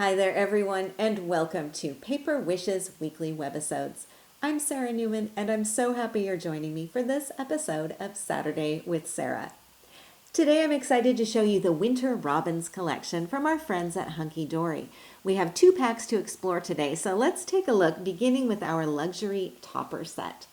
Hi there, everyone, and welcome to Paper Wishes Weekly Webisodes. I'm Sara Newman, and I'm so happy you're joining me for this episode of Saturday with Sara. Today, I'm excited to show you the Winter Robins collection from our friends at Hunkydory. We have 2 packs to explore today, so let's take a look, beginning with our luxury topper set.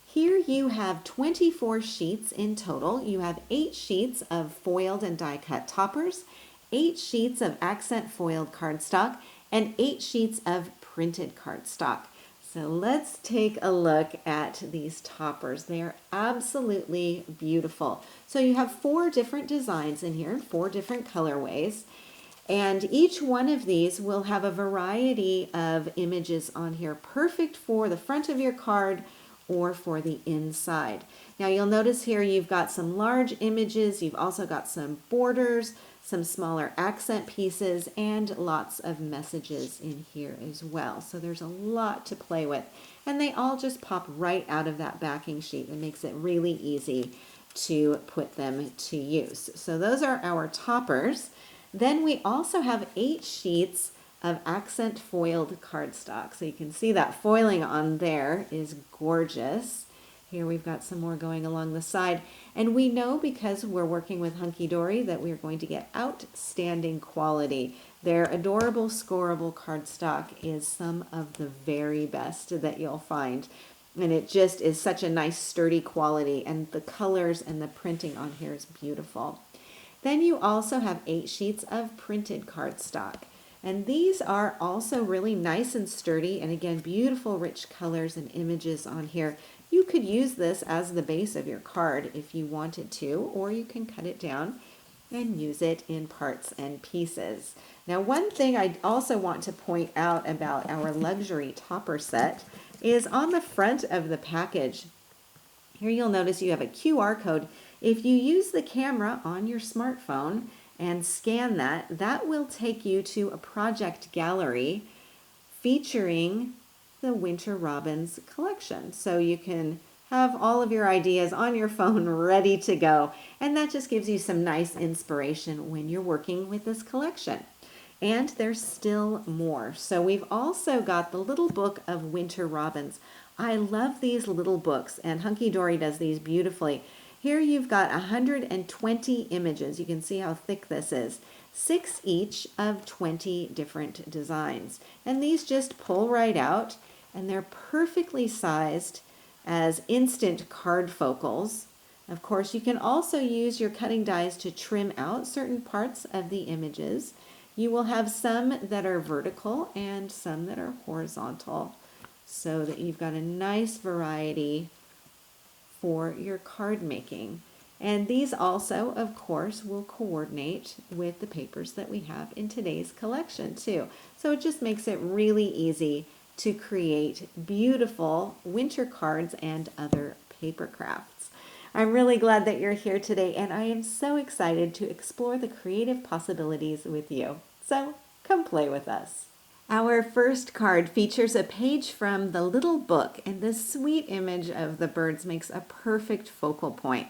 Here you have 24 sheets in total. You have 8 sheets of foiled and die-cut toppers, 8 sheets of accent foiled cardstock, and 8 sheets of printed cardstock. So let's take a look at these toppers. They are absolutely beautiful. So you have 4 different designs in here, 4 different colorways. And each one of these will have a variety of images on here, perfect for the front of your card or for the inside. Now you'll notice here you've got some large images, you've also got some borders, some smaller accent pieces, and lots of messages in here as well. So there's a lot to play with. And they all just pop right out of that backing sheet. It makes it really easy to put them to use. So those are our toppers. Then we also have 8 sheets of accent foiled cardstock. So you can see that foiling on there is gorgeous. Here we've got some more going along the side. And we know, because we're working with Hunkydory, that we're going to get outstanding quality. Their adorable scoreable cardstock is some of the very best that you'll find. And it just is such a nice sturdy quality, and the colors and the printing on here is beautiful. Then you also have 8 sheets of printed cardstock. And these are also really nice and sturdy, and again, beautiful rich colors and images on here. You could use this as the base of your card if you wanted to, or you can cut it down and use it in parts and pieces. Now, one thing I also want to point out about our luxury topper set is on the front of the package. Here you'll notice you have a QR code. If you use the camera on your smartphone and scan that, that will take you to a project gallery featuring the Winter Robins collection. So you can have all of your ideas on your phone ready to go. And that just gives you some nice inspiration when you're working with this collection. And there's still more. So we've also got the little book of Winter Robins. I love these little books, and Hunkydory does these beautifully. Here you've got 120 images. You can see how thick this is. 6 each of 20 different designs. And these just pull right out, and they're perfectly sized as instant card focals. Of course, you can also use your cutting dies to trim out certain parts of the images. You will have some that are vertical and some that are horizontal, so that you've got a nice variety for your card making. And these also, of course, will coordinate with the papers that we have in today's collection too. So it just makes it really easy to create beautiful winter cards and other paper crafts. I'm really glad that you're here today, and I am so excited to explore the creative possibilities with you. So come play with us. Our first card features a page from the little book, and this sweet image of the birds makes a perfect focal point.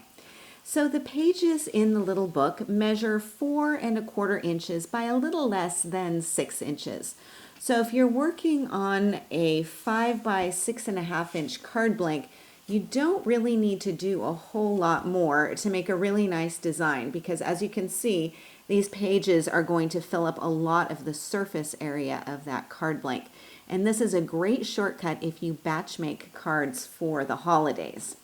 So the pages in the little book measure 4¼ inches by a little less than 6 inches. So if you're working on a 5 by 6½ inch card blank, you don't really need to do a whole lot more to make a really nice design, because as you can see, these pages are going to fill up a lot of the surface area of that card blank. And this is a great shortcut if you batch make cards for the holidays.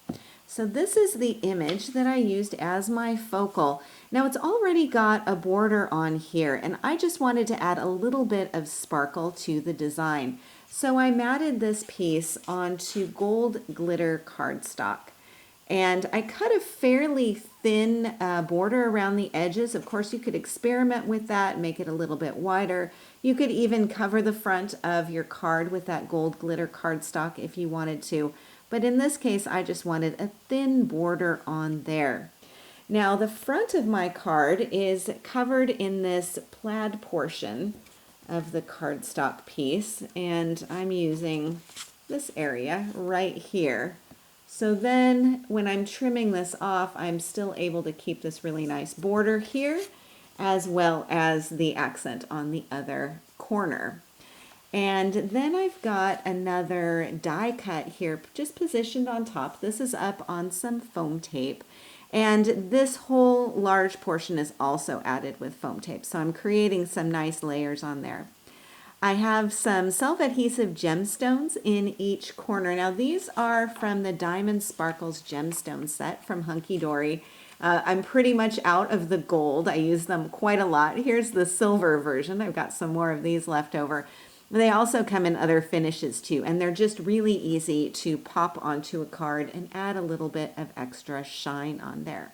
So this is the image that I used as my focal. Now it's already got a border on here, and I just wanted to add a little bit of sparkle to the design. So I matted this piece onto gold glitter cardstock. And I cut a fairly thin border around the edges. Of course, you could experiment with that, make it a little bit wider. You could even cover the front of your card with that gold glitter cardstock if you wanted to. But in this case, I just wanted a thin border on there. Now, the front of my card is covered in this plaid portion of the cardstock piece, and I'm using this area right here. So then when I'm trimming this off, I'm still able to keep this really nice border here, as well as the accent on the other corner. And then I've got another die cut here just positioned on top. This is up on some foam tape. And this whole large portion is also added with foam tape. So I'm creating some nice layers on there. I have some self-adhesive gemstones in each corner. Now these are from the Diamond Sparkles gemstone set from Hunkydory. I'm pretty much out of the gold. I use them quite a lot. Here's the silver version. I've got some more of these left over. They also come in other finishes too, and they're just really easy to pop onto a card and add a little bit of extra shine on there.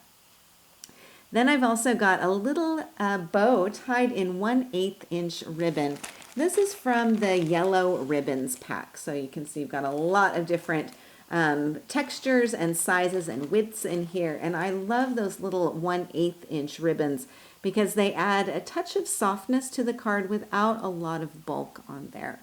Then I've also got a little bow tied in 1/8 inch ribbon. This is from the yellow ribbons pack. So you can see you've got a lot of different textures and sizes and widths in here. And I love those little 1/8 inch ribbons because they add a touch of softness to the card without a lot of bulk on there.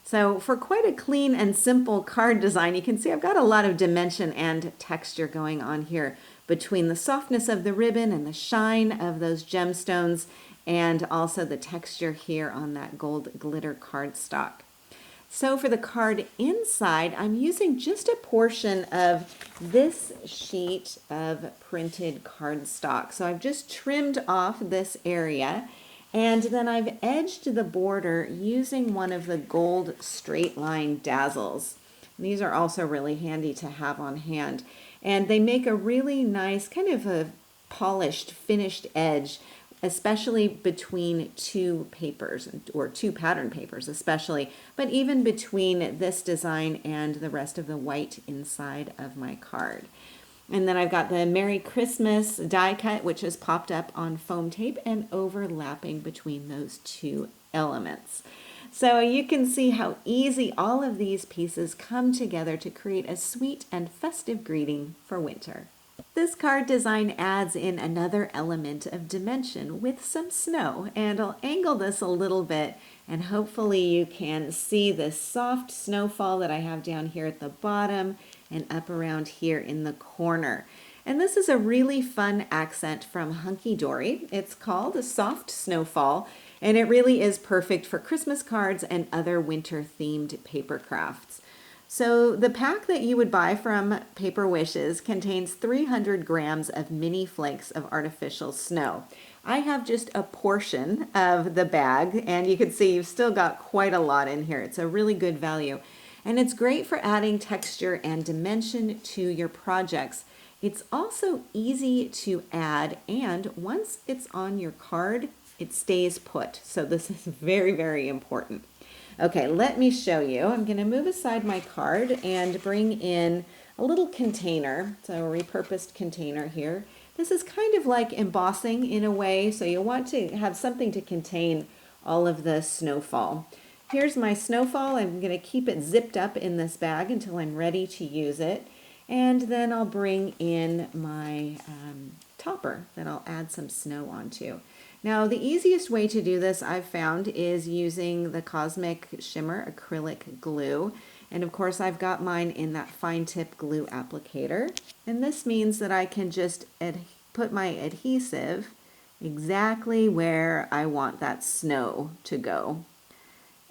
So for quite a clean and simple card design, you can see I've got a lot of dimension and texture going on here between the softness of the ribbon and the shine of those gemstones and also the texture here on that gold glitter cardstock. So for the card inside, I'm using just a portion of this sheet of printed cardstock. So I've just trimmed off this area, and then I've edged the border using one of the gold straight line dazzles. These are also really handy to have on hand, and they make a really nice kind of a polished, finished edge, especially between two papers, or two pattern papers especially, but even between this design and the rest of the white inside of my card. And then I've got the Merry Christmas die cut, which is popped up on foam tape and overlapping between those two elements. So you can see how easy all of these pieces come together to create a sweet and festive greeting for winter. This card design adds in another element of dimension with some snow, and I'll angle this a little bit and hopefully you can see this soft snowfall that I have down here at the bottom and up around here in the corner. And this is a really fun accent from Hunkydory. It's called a soft snowfall, and it really is perfect for Christmas cards and other winter themed paper crafts. So the pack that you would buy from Paper Wishes contains 300 grams of mini flakes of artificial snow. I have just a portion of the bag, and you can see you've still got quite a lot in here. It's a really good value, and it's great for adding texture and dimension to your projects. It's also easy to add, and once it's on your card, it stays put. So this is very, very important. Okay, let me show you. I'm going to move aside my card and bring in a little container, so a repurposed container here. This is kind of like embossing in a way, so you'll want to have something to contain all of the snowfall. Here's my snowfall. I'm going to keep it zipped up in this bag until I'm ready to use it. And then I'll bring in my topper that I'll add some snow onto. Now, the easiest way to do this, I've found, is using the Cosmic Shimmer acrylic glue. And of course, I've got mine in that fine tip glue applicator. And this means that I can just put my adhesive exactly where I want that snow to go.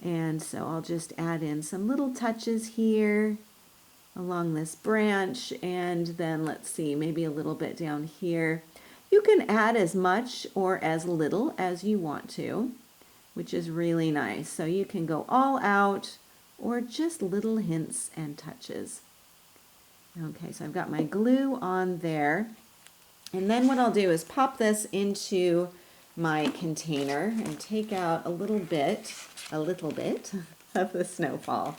And so I'll just add in some little touches here along this branch, and then let's see, maybe a little bit down here. You can add as much or as little as you want to, which is really nice. So you can go all out or just little hints and touches. Okay, so I've got my glue on there. And then what I'll do is pop this into my container and take out a little bit of the snowfall.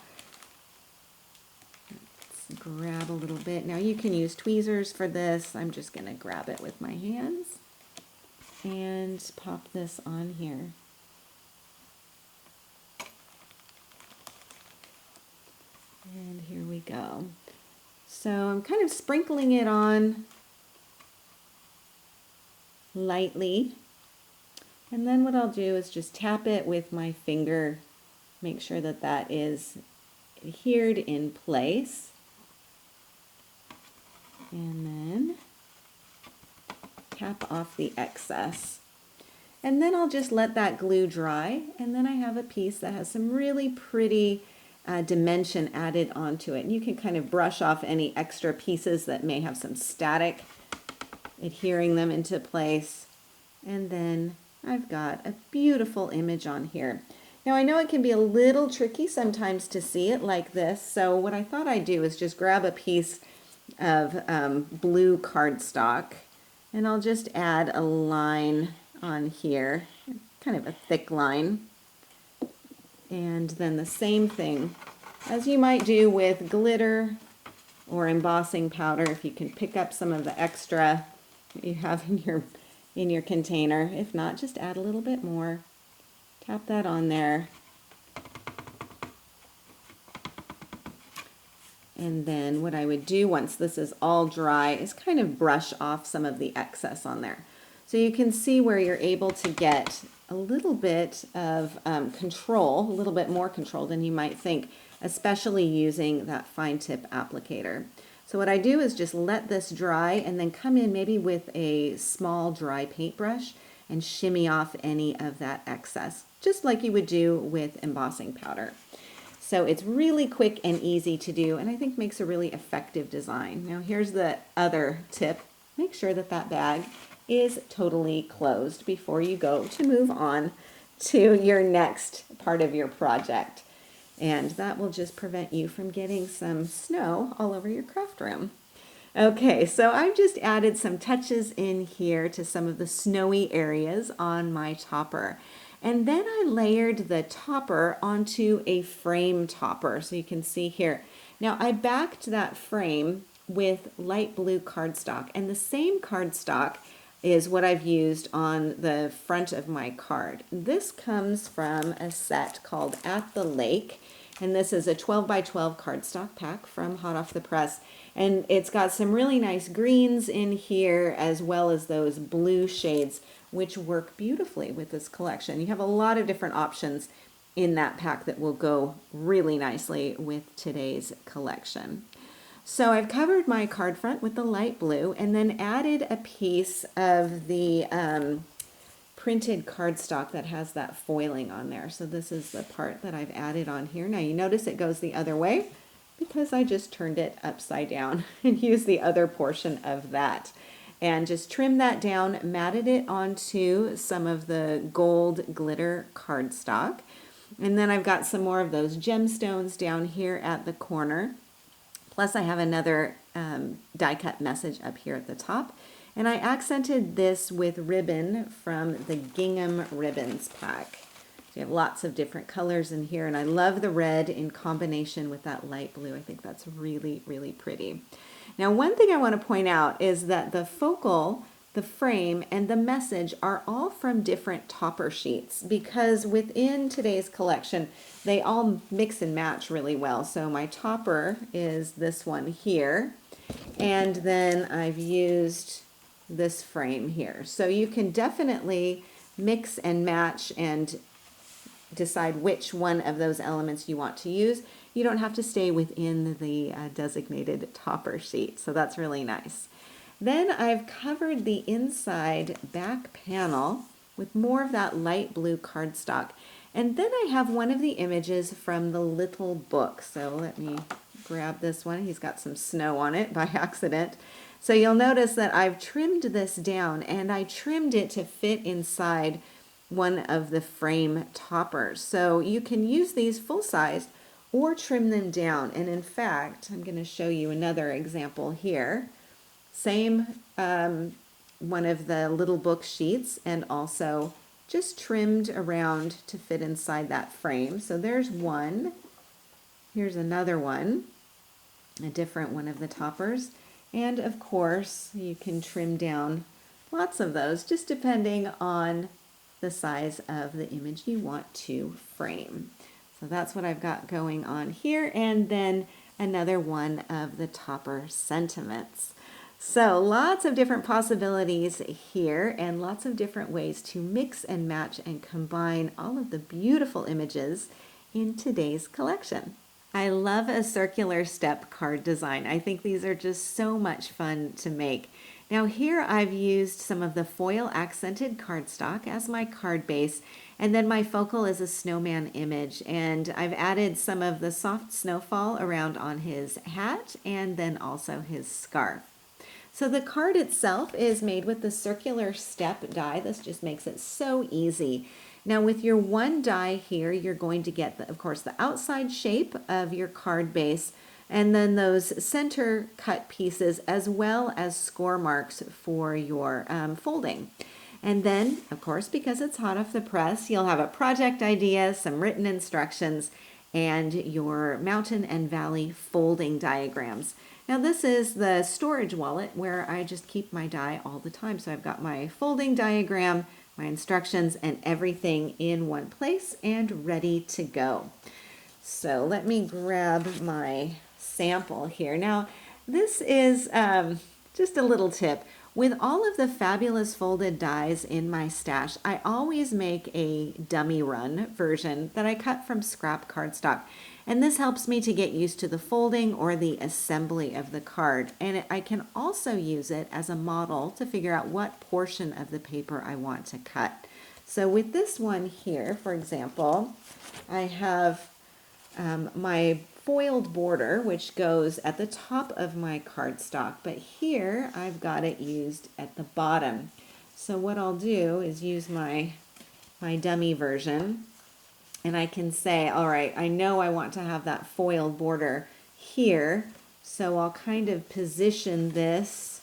Let's grab a little bit. Now you can use tweezers for this. I'm just going to grab it with my hands and pop this on here. And here we go. So I'm kind of sprinkling it on lightly. And then what I'll do is just tap it with my finger, make sure that that is adhered in place. And then tap off the excess. And then I'll just let that glue dry, and then I have a piece that has some really pretty dimension added onto it. And you can kind of brush off any extra pieces that may have some static, adhering them into place. And then I've got a beautiful image on here. Now I know it can be a little tricky sometimes to see it like this, so what I thought I'd do is just grab a piece of blue cardstock, and I'll just add a line on here, kind of a thick line. And then the same thing as you might do with glitter or embossing powder, if you can pick up some of the extra that you have in your container. If not, just add a little bit more. Tap that on there. And then what I would do once this is all dry is kind of brush off some of the excess on there. So you can see where you're able to get a little bit of control, a little bit more control than you might think, especially using that fine tip applicator. So what I do is just let this dry and then come in maybe with a small dry paintbrush and shimmy off any of that excess, just like you would do with embossing powder. So it's really quick and easy to do, and I think makes a really effective design. Now here's the other tip. Make sure that that bag is totally closed before you go to move on to your next part of your project. And that will just prevent you from getting some snow all over your craft room. Okay, so I've just added some touches in here to some of the snowy areas on my topper. And then I layered the topper onto a frame topper, so you can see here. Now I backed that frame with light blue cardstock, and the same cardstock is what I've used on the front of my card. This comes from a set called At the Lake, and this is a 12 by 12 cardstock pack from hot off the press. And it's got some really nice greens in here as well as those blue shades, which work beautifully with this collection. You have a lot of different options in that pack that will go really nicely with today's collection. So I've covered my card front with the light blue and then added a piece of the printed cardstock that has that foiling on there. So this is the part that I've added on here. Now you notice it goes the other way because I just turned it upside down and used the other portion of that. And just trimmed that down, matted it onto some of the gold glitter cardstock. And then I've got some more of those gemstones down here at the corner. Plus I have another die cut message up here at the top. And I accented this with ribbon from the Gingham Ribbons pack. So you have lots of different colors in here, and I love the red in combination with that light blue. I think that's really, really pretty. Now one thing I want to point out is that the focal, the frame, and the message are all from different topper sheets because within today's collection they all mix and match really well. So my topper is this one here, and then I've used this frame here. So you can definitely mix and match and decide which one of those elements you want to use. You don't have to stay within the designated topper sheet, so that's really nice. Then I've covered the inside back panel with more of that light blue cardstock. And then I have one of the images from the little book. So let me grab this one. He's got some snow on it by accident. So you'll notice that I've trimmed this down, and I trimmed it to fit inside one of the frame toppers. So you can use these full size or trim them down. And in fact, I'm going to show you another example here. Same one of the little book sheets, and also just trimmed around to fit inside that frame. So there's one. Here's another one, a different one of the toppers. And of course, you can trim down lots of those, just depending on the size of the image you want to frame. So that's what I've got going on here. And then another one of the topper sentiments. So lots of different possibilities here and lots of different ways to mix and match and combine all of the beautiful images in today's collection. I love a circular step card design. I think these are just so much fun to make. Now here I've used some of the foil accented cardstock as my card base, and then my focal is a snowman image, and I've added some of the soft snowfall around on his hat and then also his scarf. So the card itself is made with the circular step die. This just makes it so easy. Now with your one die here, you're going to get, of course, the outside shape of your card base, and then those center cut pieces as well as score marks for your folding. And then, of course, because it's hot off the press, you'll have a project idea, some written instructions, and your mountain and valley folding diagrams. Now this is the storage wallet where I just keep my die all the time. So I've got my folding diagram, my instructions, and everything in one place and ready to go. So let me grab my sample here. Now this is just a little tip. With all of the fabulous folded dies in my stash, I always make a dummy run version that I cut from scrap cardstock. And this helps me to get used to the folding or the assembly of the card. And I can also use it as a model to figure out what portion of the paper I want to cut. So with this one here, for example, I have my foiled border, which goes at the top of my cardstock, but here I've got it used at the bottom. So what I'll do is use my dummy version, and I can say, all right, I know I want to have that foiled border here, so I'll kind of position this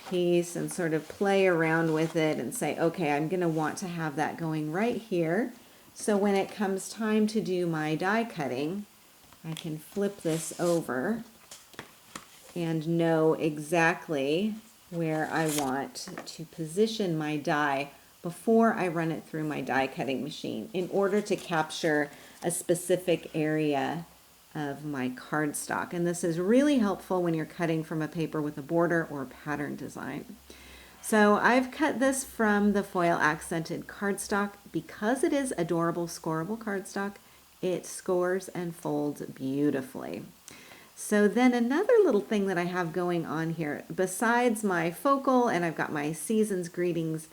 piece and sort of play around with it and say, okay, I'm going to want to have that going right here. So when it comes time to do my die cutting, I can flip this over and know exactly where I want to position my die before I run it through my die cutting machine in order to capture a specific area of my cardstock. And this is really helpful when you're cutting from a paper with a border or pattern design. So I've cut this from the foil accented cardstock. Because it is adorable scoreable cardstock, it scores and folds beautifully. So then another little thing that I have going on here, besides my focal, and I've got my Season's Greetings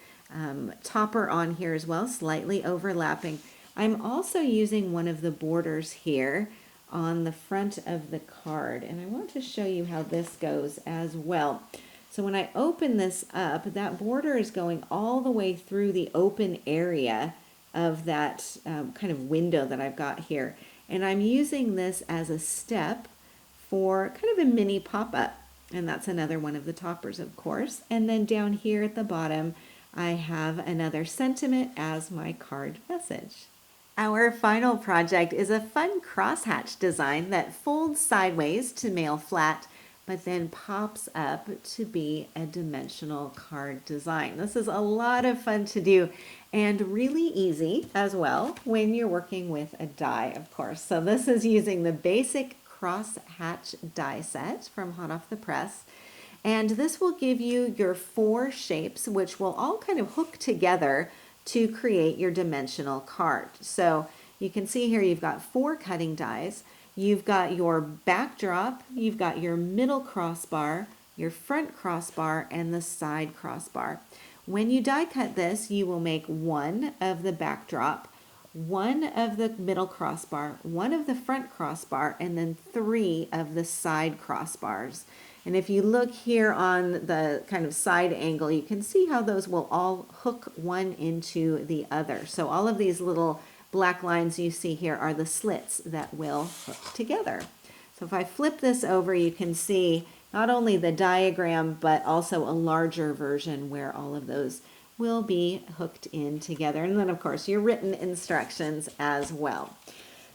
topper on here as well, slightly overlapping, I'm also using one of the borders here on the front of the card. And I want to show you how this goes as well. So when I open this up, that border is going all the way through the open area of that kind of window that I've got here. And I'm using this as a step for kind of a mini pop-up. And that's another one of the toppers, of course. And then down here at the bottom, I have another sentiment as my card message. Our final project is a fun crosshatch design that folds sideways to mail flat, but then pops up to be a dimensional card design. This is a lot of fun to do and really easy as well when you're working with a die, of course. So this is using the basic Crosshatch die set from hot off the press. And this will give you your 4 shapes, which will all kind of hook together to create your dimensional card. So you can see here you've got 4 cutting dies. You've got your backdrop, you've got your middle crossbar, your front crossbar, and the side crossbar. When you die cut this, you will make 1 of the backdrop, 1 of the middle crossbar, 1 of the front crossbar, and then 3 of the side crossbars. And if you look here on the kind of side angle, you can see how those will all hook one into the other. So all of these little black lines you see here are the slits that will hook together. So if I flip this over, you can see not only the diagram, but also a larger version where all of those will be hooked in together. And then of course your written instructions as well.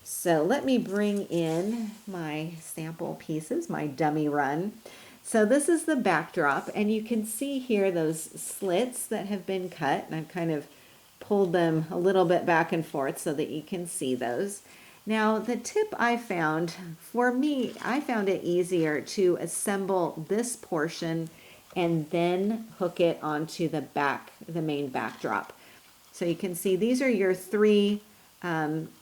So let me bring in my sample pieces, my dummy run. So this is the backdrop, and you can see here those slits that have been cut, and I've kind of pulled them a little bit back and forth so that you can see those. Now the tip I found, for me, I found it easier to assemble this portion and then hook it onto the back, the main backdrop. So you can see these are your 3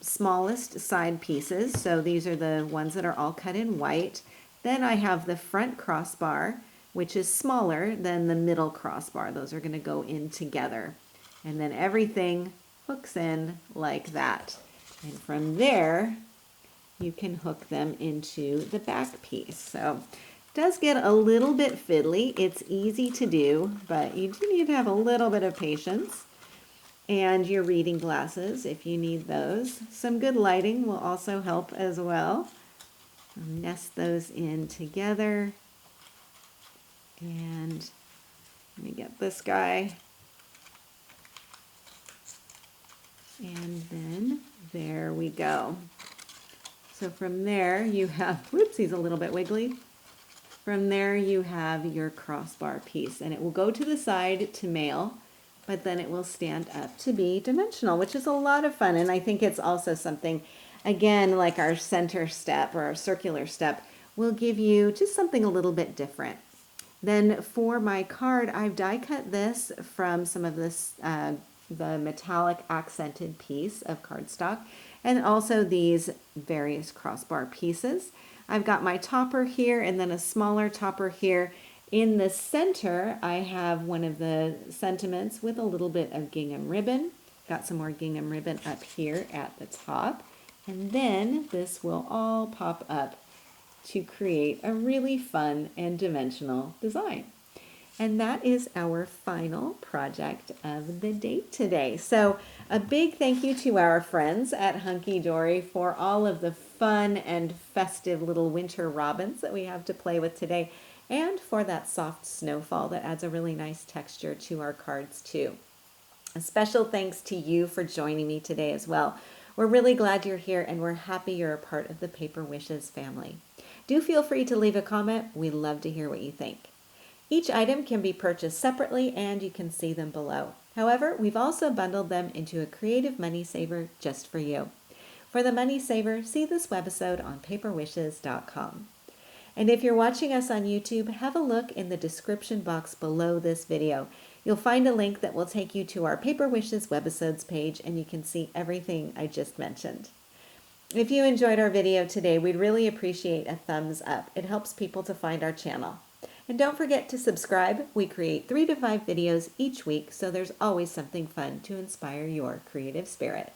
smallest side pieces. So these are the ones that are all cut in white. Then I have the front crossbar, which is smaller than the middle crossbar. Those are going to go in together. And then everything hooks in like that. And from there, you can hook them into the back piece. So it does get a little bit fiddly. It's easy to do, but you do need to have a little bit of patience. And your reading glasses, if you need those. Some good lighting will also help as well. I'll nest those in together. And let me get this guy. And then there we go. So from there you have, whoops, he's a little bit wiggly. From there you have your crossbar piece, and it will go to the side to mail, but then it will stand up to be dimensional, which is a lot of fun. And I think it's also something, again, like our center step or our circular step, will give you just something a little bit different. Then for my card, I've die cut this from some of this, the metallic accented piece of cardstock, and also these various crossbar pieces. I've got my topper here and then a smaller topper here. In the center, I have one of the sentiments with a little bit of gingham ribbon. Got some more gingham ribbon up here at the top. And then this will all pop up to create a really fun and dimensional design. And that is our final project of the day today. So a big thank you to our friends at Hunkydory for all of the fun and festive little winter robins that we have to play with today, and for that soft snowfall that adds a really nice texture to our cards too. A special thanks to you for joining me today as well. We're really glad you're here, and we're happy you're a part of the Paper Wishes family. Do feel free to leave a comment. We'd love to hear what you think. Each item can be purchased separately, and you can see them below. However, we've also bundled them into a creative money saver just for you. For the money saver, see this webisode on paperwishes.com. And if you're watching us on YouTube, have a look in the description box below this video. You'll find a link that will take you to our Paper Wishes webisodes page, and you can see everything I just mentioned. If you enjoyed our video today, we'd really appreciate a thumbs up. It helps people to find our channel. And don't forget to subscribe. We create 3 to 5 videos each week, so there's always something fun to inspire your creative spirit.